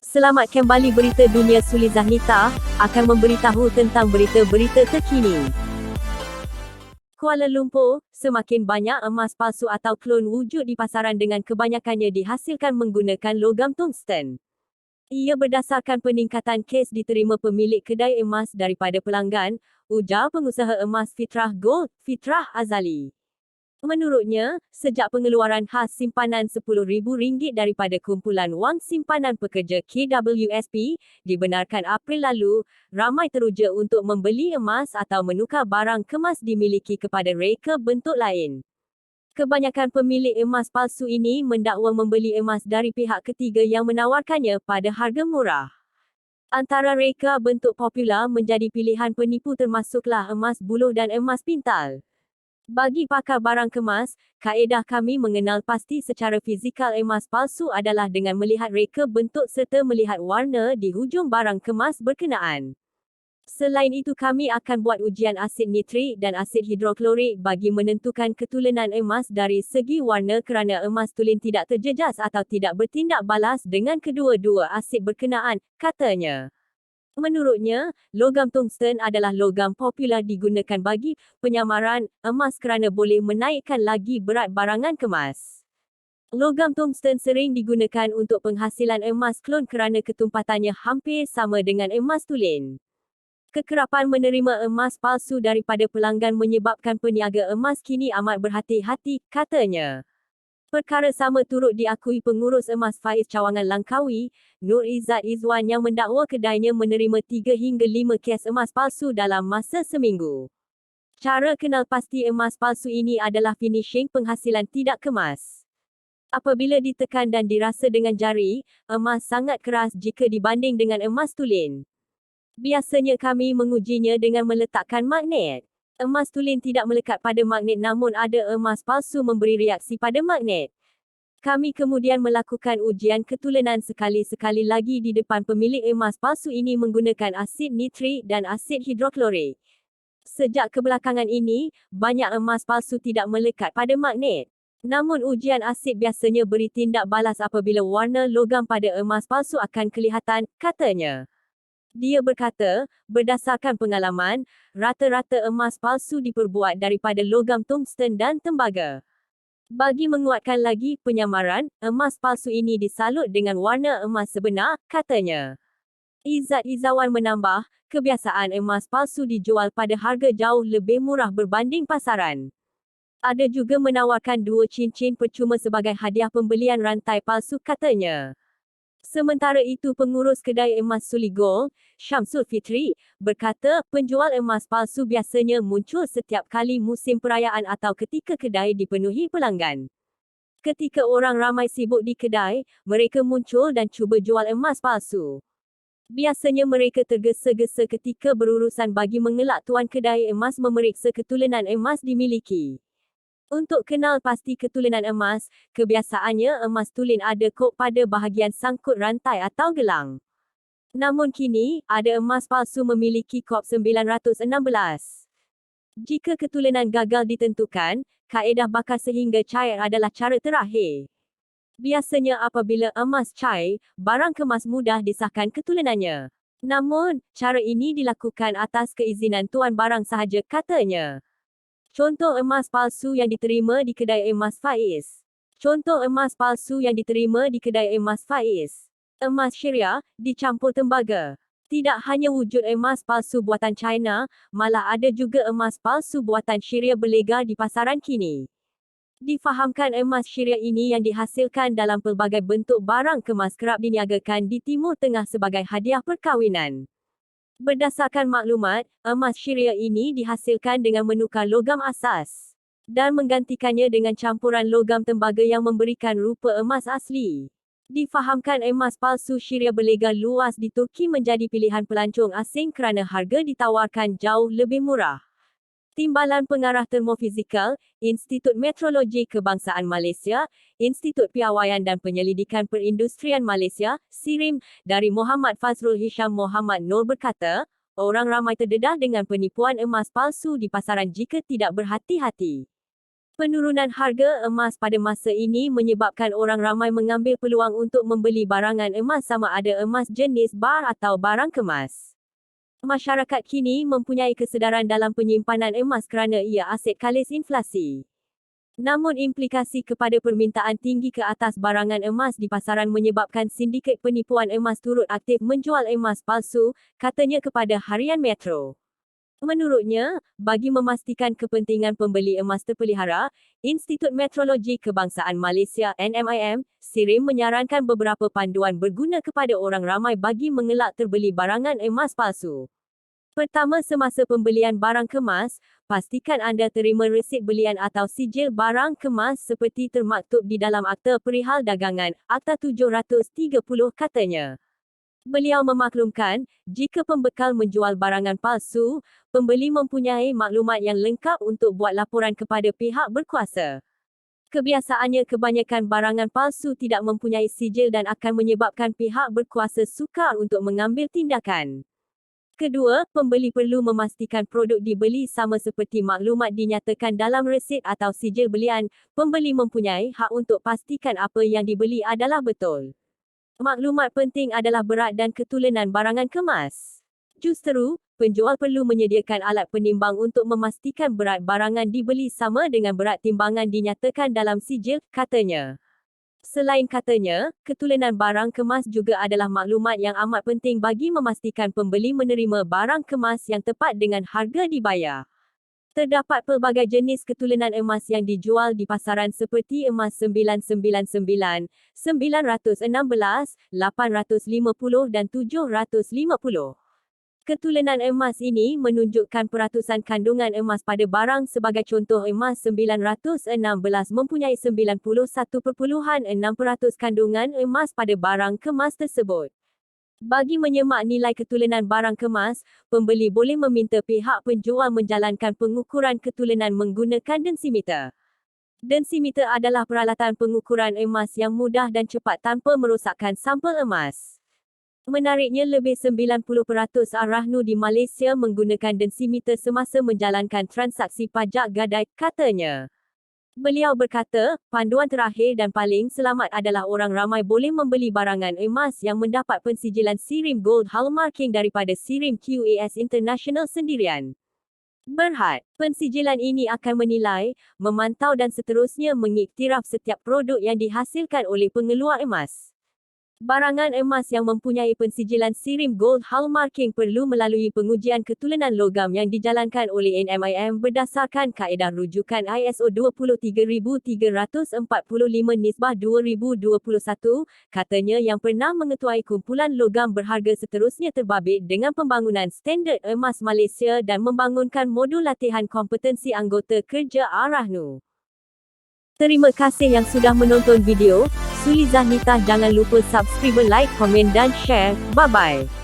Selamat kembali berita dunia Sulizah Nita akan memberitahu tentang berita-berita terkini. Kuala Lumpur, semakin banyak emas palsu atau klon wujud di pasaran dengan kebanyakannya dihasilkan menggunakan logam tungsten. Ia berdasarkan peningkatan kes diterima pemilik kedai emas daripada pelanggan, ujar pengusaha emas Fitrah Gold, Fitrah Azali. Menurutnya, sejak pengeluaran khas simpanan RM10,000 daripada kumpulan wang simpanan pekerja KWSP dibenarkan April lalu, ramai teruja untuk membeli emas atau menukar barang kemas dimiliki kepada reka bentuk lain. Kebanyakan pemilik emas palsu ini mendakwa membeli emas dari pihak ketiga yang menawarkannya pada harga murah. Antara reka bentuk popular menjadi pilihan penipu termasuklah emas buluh dan emas pintal. Bagi pakar barang kemas, kaedah kami mengenal pasti secara fizikal emas palsu adalah dengan melihat reka bentuk serta melihat warna di hujung barang kemas berkenaan. Selain itu kami akan buat ujian asid nitrik dan asid hidroklorik bagi menentukan ketulenan emas dari segi warna kerana emas tulen tidak terjejas atau tidak bertindak balas dengan kedua-dua asid berkenaan, katanya. Menurutnya, logam tungsten adalah logam popular digunakan bagi penyamaran emas kerana boleh menaikkan lagi berat barangan kemas. Logam tungsten sering digunakan untuk penghasilan emas klon kerana ketumpatannya hampir sama dengan emas tulen. Kekerapan menerima emas palsu daripada pelanggan menyebabkan peniaga emas kini amat berhati-hati, katanya. Perkara sama turut diakui pengurus emas Faiz Cawangan Langkawi, Nur Izzat Izwan yang mendakwa kedainya menerima 3 hingga 5 kes emas palsu dalam masa seminggu. Cara kenal pasti emas palsu ini adalah finishing penghasilan tidak kemas. Apabila ditekan dan dirasa dengan jari, emas sangat keras jika dibanding dengan emas tulen. Biasanya kami mengujinya dengan meletakkan magnet. Emas tulen tidak melekat pada magnet namun ada emas palsu memberi reaksi pada magnet. Kami kemudian melakukan ujian ketulenan sekali-sekali lagi di depan pemilik emas palsu ini menggunakan asid nitrik dan asid hidroklorik. Sejak kebelakangan ini, banyak emas palsu tidak melekat pada magnet. Namun ujian asid biasanya beri tindak balas apabila warna logam pada emas palsu akan kelihatan, katanya. Dia berkata, berdasarkan pengalaman, rata-rata emas palsu diperbuat daripada logam tungsten dan tembaga. Bagi menguatkan lagi penyamaran, emas palsu ini disalut dengan warna emas sebenar, katanya. Izzat Izzawan menambah, kebiasaan emas palsu dijual pada harga jauh lebih murah berbanding pasaran. Ada juga menawarkan 2 cincin percuma sebagai hadiah pembelian rantai palsu, katanya. Sementara itu pengurus kedai emas Suli Gold, Syamsul Fitri, berkata penjual emas palsu biasanya muncul setiap kali musim perayaan atau ketika kedai dipenuhi pelanggan. Ketika orang ramai sibuk di kedai, mereka muncul dan cuba jual emas palsu. Biasanya mereka tergesa-gesa ketika berurusan bagi mengelak tuan kedai emas memeriksa ketulenan emas dimiliki. Untuk kenal pasti ketulenan emas, kebiasaannya emas tulen ada kod pada bahagian sangkut rantai atau gelang. Namun kini, ada emas palsu memiliki kod 916. Jika ketulenan gagal ditentukan, kaedah bakar sehingga cair adalah cara terakhir. Biasanya apabila emas cair, barang kemas mudah disahkan ketulenannya. Namun, cara ini dilakukan atas keizinan tuan barang sahaja, katanya. Contoh emas palsu yang diterima di kedai emas Faiz. Contoh emas palsu yang diterima di kedai emas Faiz. Emas syariah, dicampur tembaga. Tidak hanya wujud emas palsu buatan China, malah ada juga emas palsu buatan syariah berlegar di pasaran kini. Difahamkan emas syariah ini yang dihasilkan dalam pelbagai bentuk barang kemas kerap diniagakan di Timur Tengah sebagai hadiah perkahwinan. Berdasarkan maklumat, emas syariah ini dihasilkan dengan menukar logam asas dan menggantikannya dengan campuran logam tembaga yang memberikan rupa emas asli. Difahamkan emas palsu syariah berlegar luas di Turki menjadi pilihan pelancong asing kerana harga ditawarkan jauh lebih murah. Timbalan Pengarah Termofizikal, Institut Meteorologi Kebangsaan Malaysia, Institut Piawaian dan Penyelidikan Perindustrian Malaysia, SIRIM, dari Muhammad Fazrul Hisham Muhammad Nur berkata, orang ramai terdedah dengan penipuan emas palsu di pasaran jika tidak berhati-hati. Penurunan harga emas pada masa ini menyebabkan orang ramai mengambil peluang untuk membeli barangan emas sama ada emas jenis bar atau barang kemas. Masyarakat kini mempunyai kesedaran dalam penyimpanan emas kerana ia aset kalis inflasi. Namun implikasi kepada permintaan tinggi ke atas barangan emas di pasaran menyebabkan sindiket penipuan emas turut aktif menjual emas palsu, katanya kepada Harian Metro. Menurutnya, bagi memastikan kepentingan pembeli emas terpelihara, Institut Metrologi Kebangsaan Malaysia (NMIM) SIRIM menyarankan beberapa panduan berguna kepada orang ramai bagi mengelak terbeli barangan emas palsu. Pertama, semasa pembelian barang kemas, pastikan anda terima resit belian atau sijil barang kemas seperti termaktub di dalam Akta Perihal Dagangan, Akta 730 katanya. Beliau memaklumkan, jika pembekal menjual barangan palsu, pembeli mempunyai maklumat yang lengkap untuk buat laporan kepada pihak berkuasa. Kebiasaannya kebanyakan barangan palsu tidak mempunyai sijil dan akan menyebabkan pihak berkuasa sukar untuk mengambil tindakan. Kedua, pembeli perlu memastikan produk dibeli sama seperti maklumat dinyatakan dalam resit atau sijil belian. Pembeli mempunyai hak untuk pastikan apa yang dibeli adalah betul. Maklumat penting adalah berat dan ketulenan barangan kemas. Justeru, penjual perlu menyediakan alat penimbang untuk memastikan berat barangan dibeli sama dengan berat timbangan dinyatakan dalam sijil, katanya. Selain katanya, ketulenan barang kemas juga adalah maklumat yang amat penting bagi memastikan pembeli menerima barang kemas yang tepat dengan harga dibayar. Terdapat pelbagai jenis ketulenan emas yang dijual di pasaran seperti emas 999, 916, 850 dan 750. Ketulenan emas ini menunjukkan peratusan kandungan emas pada barang. Sebagai contoh, emas 916 mempunyai 91.6% kandungan emas pada barang kemas tersebut. Bagi menyemak nilai ketulenan barang kemas, pembeli boleh meminta pihak penjual menjalankan pengukuran ketulenan menggunakan densimeter. Densimeter adalah peralatan pengukuran emas yang mudah dan cepat tanpa merosakkan sampel emas. Menariknya, lebih 90% Arahnu di Malaysia menggunakan densimeter semasa menjalankan transaksi pajak gadai, katanya. Beliau berkata, panduan terakhir dan paling selamat adalah orang ramai boleh membeli barangan emas yang mendapat pensijilan SIRIM Gold Hallmarking daripada SIRIM QAS International sendirian. Berhad, pensijilan ini akan menilai, memantau dan seterusnya mengiktiraf setiap produk yang dihasilkan oleh pengeluar emas. Barangan emas yang mempunyai pensijilan SIRIM Gold Hallmarking perlu melalui pengujian ketulenan logam yang dijalankan oleh NMIM berdasarkan kaedah rujukan ISO 23345/2021, katanya, yang pernah mengetuai kumpulan logam berharga seterusnya terbabit dengan pembangunan standard emas Malaysia dan membangunkan modul latihan kompetensi anggota kerja Arahnu. Terima kasih yang sudah menonton video. Sulizah Nita, jangan lupa subscribe, like, komen dan share. Bye bye.